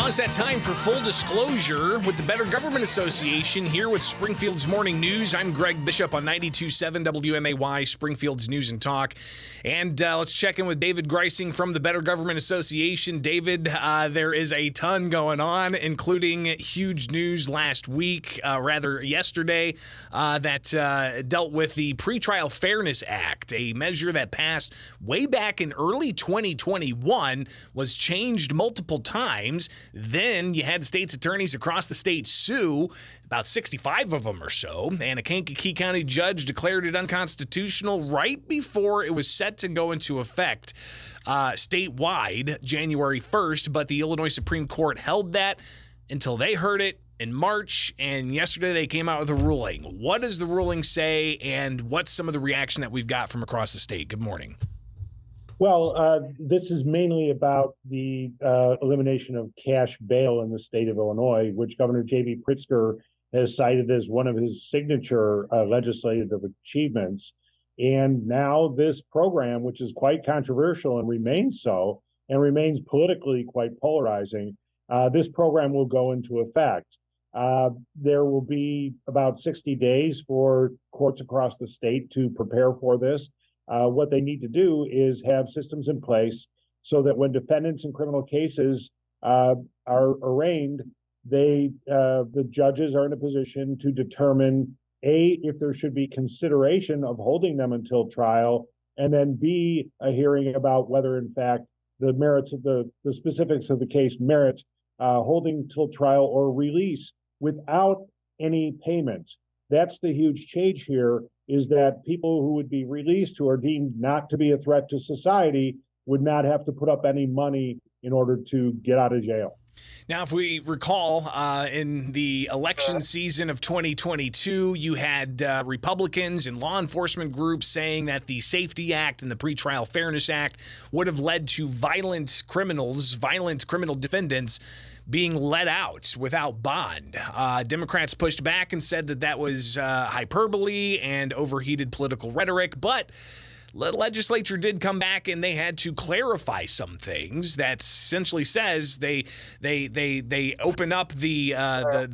Well, it's that time for full disclosure with the Better Government Association here with Springfield's Morning News. I'm Greg Bishop on 92.7 WMAY, Springfield's News and Talk. And let's check in with David Greising from the Better Government Association. David, there is a ton going on, including huge news last week, yesterday, that dealt with the Pretrial Fairness Act, a measure that passed way back in early 2021, was changed multiple times. Then you had state's attorneys across the state sue, about 65 of them or so, and a Kankakee County judge declared it unconstitutional right before it was set to go into effect statewide January 1st, but the Illinois Supreme Court held that until they heard it in March, and yesterday they came out with a ruling. What does the ruling say, and what's some of the reaction that we've got from across the state? Good morning. Well, this is mainly about the elimination of cash bail in the state of Illinois, which Governor J.B. Pritzker has cited as one of his signature legislative achievements. And now this program, which is quite controversial and remains so, and remains politically quite polarizing, this program will go into effect. There will be about 60 days for courts across the state to prepare for this. What they need to do is have systems in place so that when defendants in criminal cases are arraigned, the judges are in a position to determine A, if there should be consideration of holding them until trial, and then B, a hearing about whether in fact the merits of the specifics of the case merit holding till trial or release without any payment. That's the huge change here, is that people who would be released who are deemed not to be a threat to society would not have to put up any money in order to get out of jail. Now, if we recall, in the election season of 2022, you had Republicans and law enforcement groups saying that the Safety Act and the Pretrial Fairness Act would have led to violent criminal defendants being let out without bond. Democrats pushed back and said that that was hyperbole and overheated political rhetoric, but the legislature did come back and they had to clarify some things that essentially says they open up the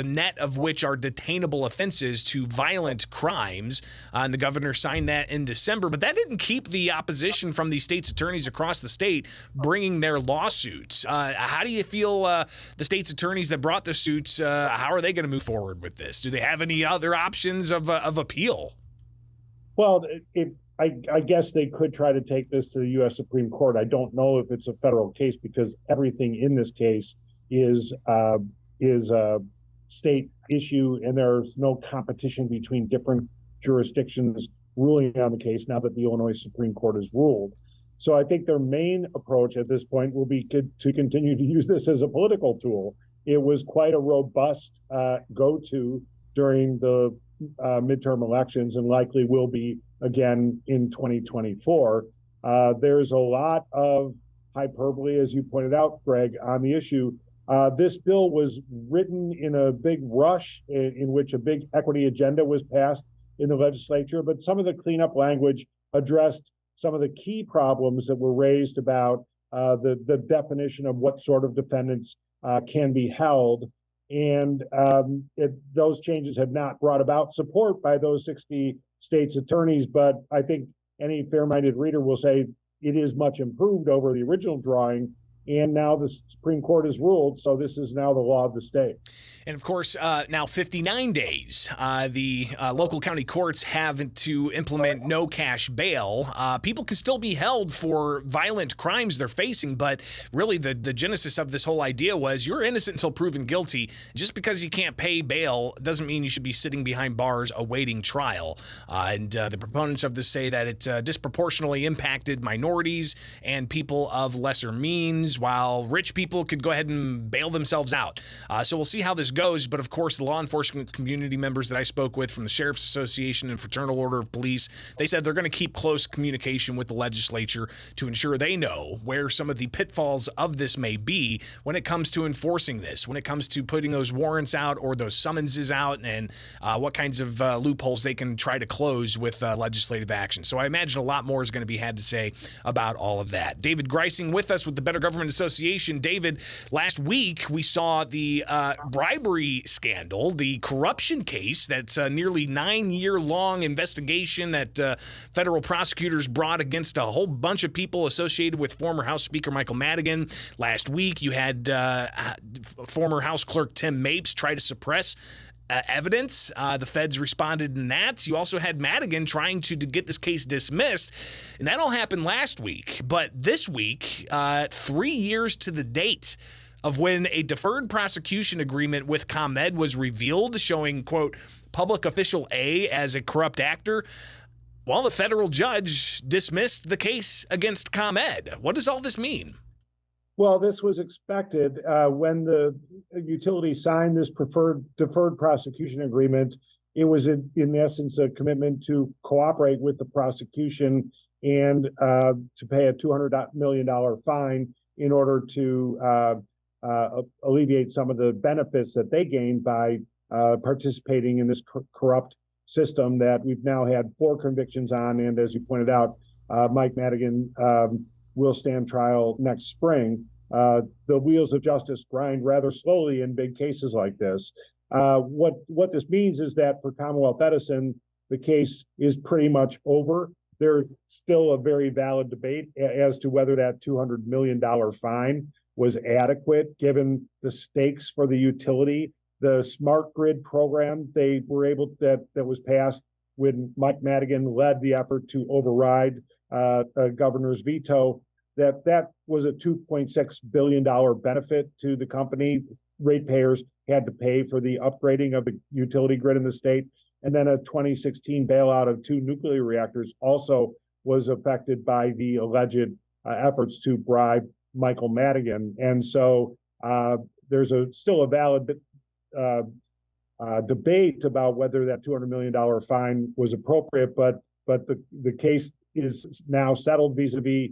net of which are detainable offenses to violent crimes. And the governor signed that in December, but that didn't keep the opposition from the state's attorneys across the state bringing their lawsuits. How do you feel the state's attorneys that brought the suits, how are they going to move forward with this? Do they have any other options of appeal? Well, I guess they could try to take this to the U.S. Supreme Court. I don't know if it's a federal case because everything in this case is a state issue, and there's no competition between different jurisdictions ruling on the case now that the Illinois Supreme Court has ruled. So I think their main approach at this point will be to continue to use this as a political tool. It was quite a robust go-to during the midterm elections and likely will be again in 2024. There's a lot of hyperbole, as you pointed out, Greg, on the issue. This bill was written in a big rush in which a big equity agenda was passed in the legislature, but some of the cleanup language addressed some of the key problems that were raised about the definition of what sort of defendants can be held. And those changes have not brought about support by those 60 states' attorneys, but I think any fair-minded reader will say it is much improved over the original drawing. And now the Supreme Court has ruled, so this is now the law of the state. And of course, now 59 days, the local county courts have to implement no cash bail. People can still be held for violent crimes they're facing, but really the genesis of this whole idea was you're innocent until proven guilty. Just because you can't pay bail doesn't mean you should be sitting behind bars awaiting trial. And the proponents of this say that it disproportionately impacted minorities and people of lesser means, while rich people could go ahead and bail themselves out. So we'll see how this goes. But of course, the law enforcement community members that I spoke with from the Sheriff's Association and Fraternal Order of Police, they said they're going to keep close communication with the legislature to ensure they know where some of the pitfalls of this may be when it comes to enforcing this, when it comes to putting those warrants out or those summonses out, and what kinds of loopholes they can try to close with legislative action. So I imagine a lot more is going to be had to say about all of that. David Greising with us with the Better Government Government Association. David, last week we saw the bribery scandal, the corruption case that's a nearly 9-year-long investigation that federal prosecutors brought against a whole bunch of people associated with former House Speaker Michael Madigan. Last week you had former House Clerk Tim Mapes try to suppress evidence. The feds responded in that. You also had Madigan trying to get this case dismissed, and that all happened last week. But this week, 3 years to the date of when a deferred prosecution agreement with ComEd was revealed, showing, quote, public official A as a corrupt actor, well, the federal judge dismissed the case against ComEd. What does all this mean? Well, this was expected when the utility signed this deferred prosecution agreement. It was in essence a commitment to cooperate with the prosecution and to pay a $200 million fine in order to alleviate some of the benefits that they gained by participating in this corrupt system that we've now had 4 convictions on. And as you pointed out, Mike Madigan will stand trial next spring. The wheels of justice grind rather slowly in big cases like this. What this means is that for Commonwealth Edison, the case is pretty much over. There's still a very valid debate as to whether that $200 million fine was adequate given the stakes for the utility. The smart grid program that was passed when Mike Madigan led the effort to override a governor's veto, that was a $2.6 billion benefit to the company. Ratepayers had to pay for the upgrading of the utility grid in the state. And then a 2016 bailout of 2 nuclear reactors also was affected by the alleged efforts to bribe Michael Madigan. And so there's still a valid debate about whether that $200 million fine was appropriate, but the case is now settled vis-a-vis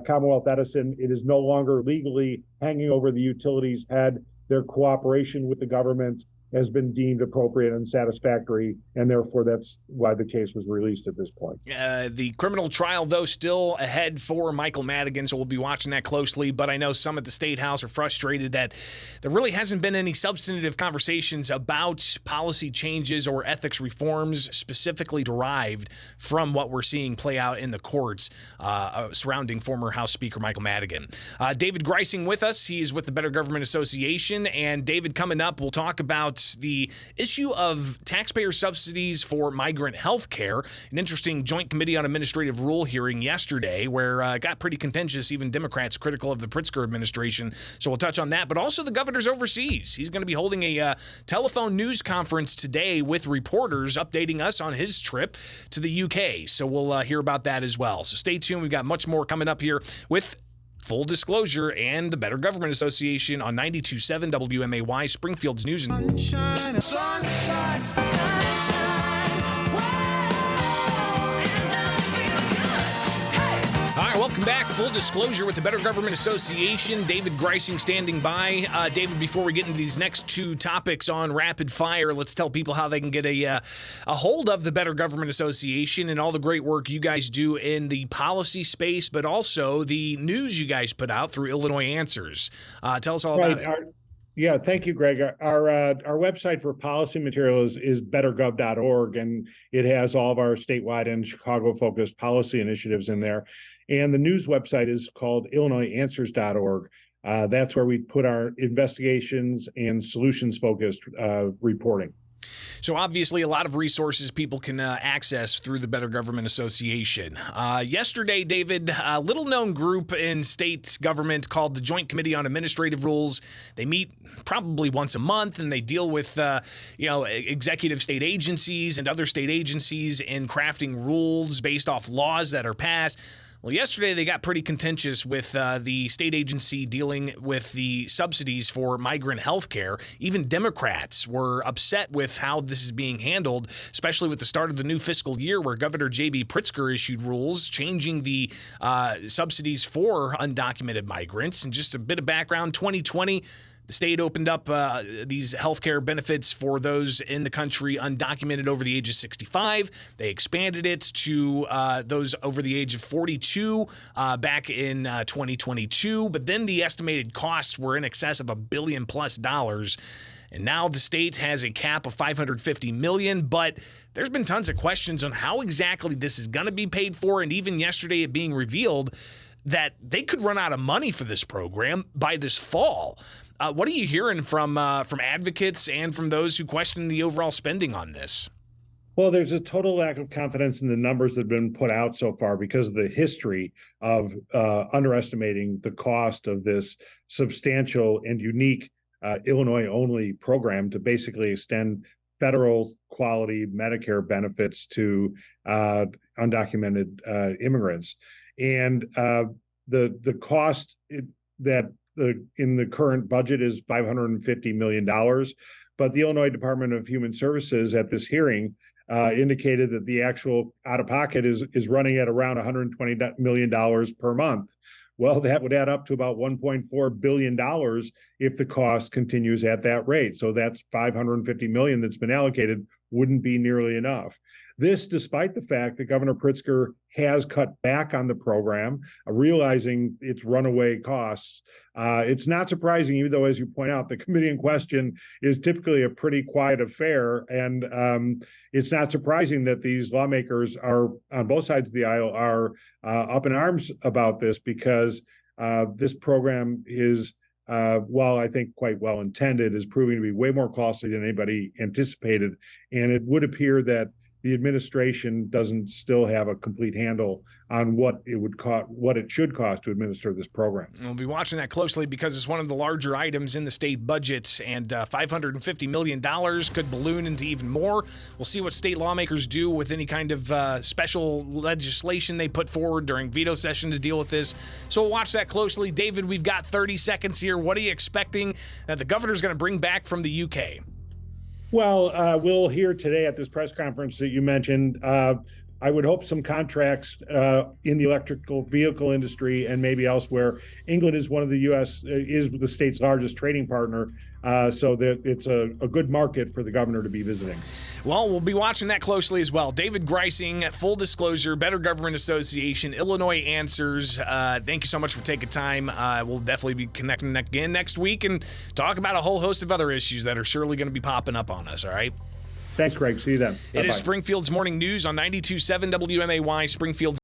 Commonwealth Edison. It is no longer legally hanging over the utility's head. Their cooperation with the government has been deemed appropriate and satisfactory, and therefore that's why the case was released at this point. The criminal trial, though, still ahead for Michael Madigan, so we'll be watching that closely. But I know some at the State House are frustrated that there really hasn't been any substantive conversations about policy changes or ethics reforms specifically derived from what we're seeing play out in the courts surrounding former House Speaker Michael Madigan. David Greising with us. He's with the Better Government Association. And David, coming up, we'll talk about the issue of taxpayer subsidies for migrant health care, an interesting Joint Committee on Administrative Rule hearing yesterday where it got pretty contentious, even Democrats critical of the Pritzker administration. So we'll touch on that, but also the governor's overseas. He's going to be holding a telephone news conference today with reporters updating us on his trip to the UK. So we'll hear about that as well. So stay tuned. We've got much more coming up here with Full Disclosure and the Better Government Association on 92.7 WMAY, Springfield's News and Sunshine, sunshine, sunshine. Whoa, it doesn't feel good. Hey! All right, welcome back. Full Disclosure with the Better Government Association. David Greising standing by. David, before we get into these next 2 topics on rapid fire, let's tell people how they can get a hold of the Better Government Association and all the great work you guys do in the policy space, but also the news you guys put out through Illinois Answers. Tell us all about it. Yeah, thank you, Greg. Our website for policy material is bettergov.org, and it has all of our statewide and Chicago-focused policy initiatives in there. And the news website is called illinoisanswers.org. That's where we put our investigations and solutions-focused reporting. So obviously a lot of resources people can access through the Better Government Association. Yesterday, David, a little-known group in state government called the Joint Committee on Administrative Rules. They meet probably once a month, and they deal with executive state agencies and other state agencies in crafting rules based off laws that are passed. Well, yesterday they got pretty contentious with the state agency dealing with the subsidies for migrant health care. Even Democrats were upset with how this is being handled, especially with the start of the new fiscal year where Governor J.B. Pritzker issued rules changing the subsidies for undocumented migrants. And just a bit of background, 2020, The state opened up these healthcare benefits for those in the country undocumented over the age of 65. They expanded it to those over the age of 42 back in 2022. But then the estimated costs were in excess of $1 billion plus. And now the state has a cap of $550 million, but there's been tons of questions on how exactly this is going to be paid for. And even yesterday it being revealed that they could run out of money for this program by this fall. What are you hearing from advocates and from those who question the overall spending on this? Well, there's a total lack of confidence in the numbers that have been put out so far because of the history of underestimating the cost of this substantial and unique Illinois-only program to basically extend federal quality Medicare benefits to undocumented immigrants. And the cost in the current budget is $550 million. But the Illinois Department of Human Services at this hearing indicated that the actual out-of-pocket is running at around $120 million per month. Well, that would add up to about $1.4 billion if the cost continues at that rate. So that's $550 million that's been allocated wouldn't be nearly enough. This, despite the fact that Governor Pritzker has cut back on the program, realizing its runaway costs. It's not surprising, even though, as you point out, the committee in question is typically a pretty quiet affair. And it's not surprising that these lawmakers are on both sides of the aisle are up in arms about this because this program is, while I think quite well intended, is proving to be way more costly than anybody anticipated. And it would appear that the administration doesn't still have a complete handle on what it would cost, what it should cost to administer this program. We'll be watching that closely because it's one of the larger items in the state budget, and $550 million could balloon into even more. We'll see what state lawmakers do with any kind of special legislation they put forward during veto session to deal with this. So we'll watch that closely. David, we've got 30 seconds here. What are you expecting that the governor's going to bring back from the UK? Well, we'll hear today at this press conference that you mentioned. I would hope some contracts in the electrical vehicle industry and maybe elsewhere. England is one of the is the state's largest trading partner, so that it's a good market for the governor to be visiting. Well, we'll be watching that closely as well. David Greising, full disclosure, Better Government Association, Illinois Answers. Thank you so much for taking time. We'll definitely be connecting again next week and talk about a whole host of other issues that are surely going to be popping up on us, all right? Thanks, Greg. See you then. It is Springfield's Morning News on 92.7 WMAY, Springfield's